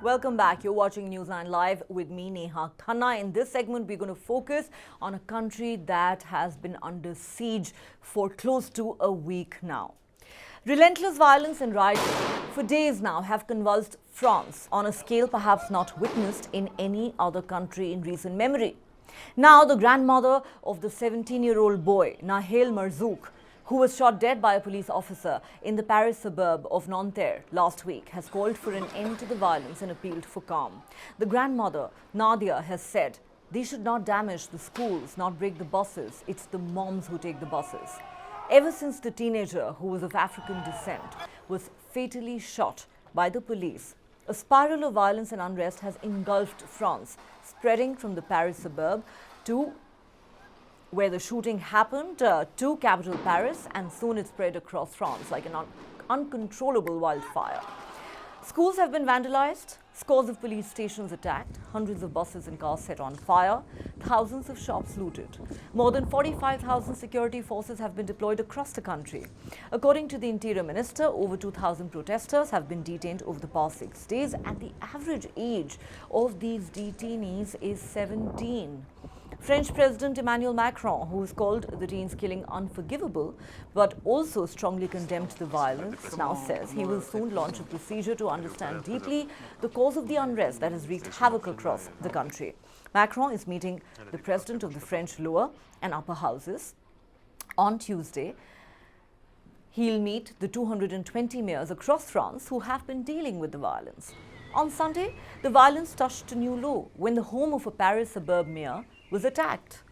Welcome back. You're watching News9 Live with me, Neha Khanna. In this segment, we're going to focus on a country that has been under siege for close to a week now. Relentless violence and rioting for days now have convulsed France on a scale perhaps not witnessed in any other country in recent memory. Now, the grandmother of the 17-year-old boy, Nahel Merzouk, who was shot dead by a police officer in the Paris suburb of Nanterre last week, has called for an end to the violence and appealed for calm. The grandmother, Nadia, has said, "They should not damage the schools, not break the buses. It's the moms who take the buses." Ever since the teenager, who was of African descent, was fatally shot by the police, a spiral of violence and unrest has engulfed France, spreading from the Paris suburb to where the shooting happened to capital Paris, and soon it spread across France like an uncontrollable wildfire. Schools have been vandalized, scores of police stations attacked, hundreds of buses and cars set on fire, thousands of shops looted. More than 45,000 security forces have been deployed across the country. According to the Interior Minister, over 2,000 protesters have been detained over the past 6 days, and the average age of these detainees is 17. French President Emmanuel Macron, who has called the teens' killing unforgivable but also strongly condemned the violence, now says he will soon launch a procedure to understand deeply the cause of the unrest that has wreaked havoc across the country. Macron is meeting the president of the French lower and upper houses on Tuesday. He'll meet the 220 mayors across France who have been dealing with the violence. On Sunday, the violence touched a new low when the home of a Paris suburb mayor was attacked.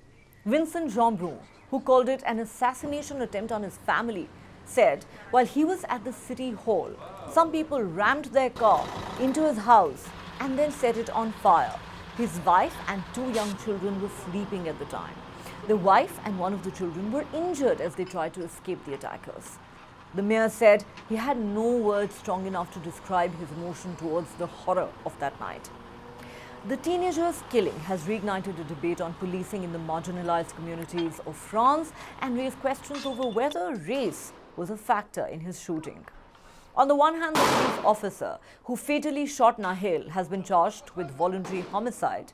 Vincent Jeanbrun, who called it an assassination attempt on his family, said while he was at the city hall, some people rammed their car into his house and then set it on fire. His wife and 2 young children were sleeping at the time. The wife and one of the children were injured as they tried to escape the attackers. The mayor said he had no words strong enough to describe his emotion towards the horror of that night. The teenager's killing has reignited a debate on policing in the marginalized communities of France and raised questions over whether race was a factor in his shooting. On the one hand, the police officer who fatally shot Nahel has been charged with voluntary homicide.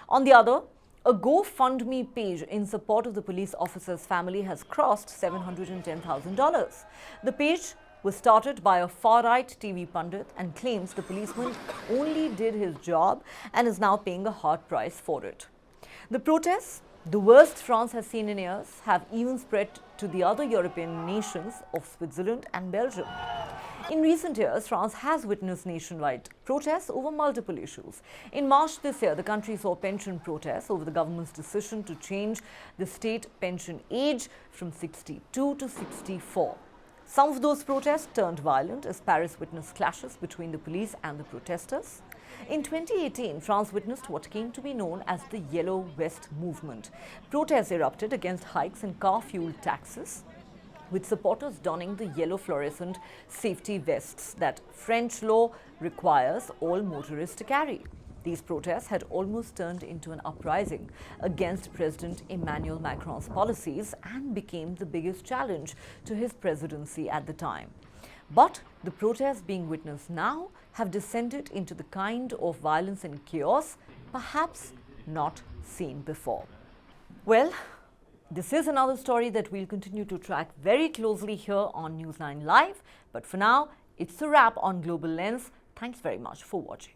On the other, a GoFundMe page in support of the police officer's family has crossed $710,000. The page was started by a far-right TV pundit and claims the policeman only did his job and is now paying a hard price for it. The protests, the worst France has seen in years, have even spread to the other European nations of Switzerland and Belgium. In recent years, France has witnessed nationwide protests over multiple issues. In March this year, the country saw pension protests over the government's decision to change the state pension age from 62 to 64. Some of those protests turned violent as Paris witnessed clashes between the police and the protesters. In 2018, France witnessed what came to be known as the Yellow Vest movement. Protests erupted against hikes in car fuel taxes, with supporters donning the yellow fluorescent safety vests that French law requires all motorists to carry. These protests had almost turned into an uprising against President Emmanuel Macron's policies and became the biggest challenge to his presidency at the time. But the protests being witnessed now have descended into the kind of violence and chaos perhaps not seen before. Well, this is another story that we'll continue to track very closely here on News9 Live. But for now, it's a wrap on Global Lens. Thanks very much for watching.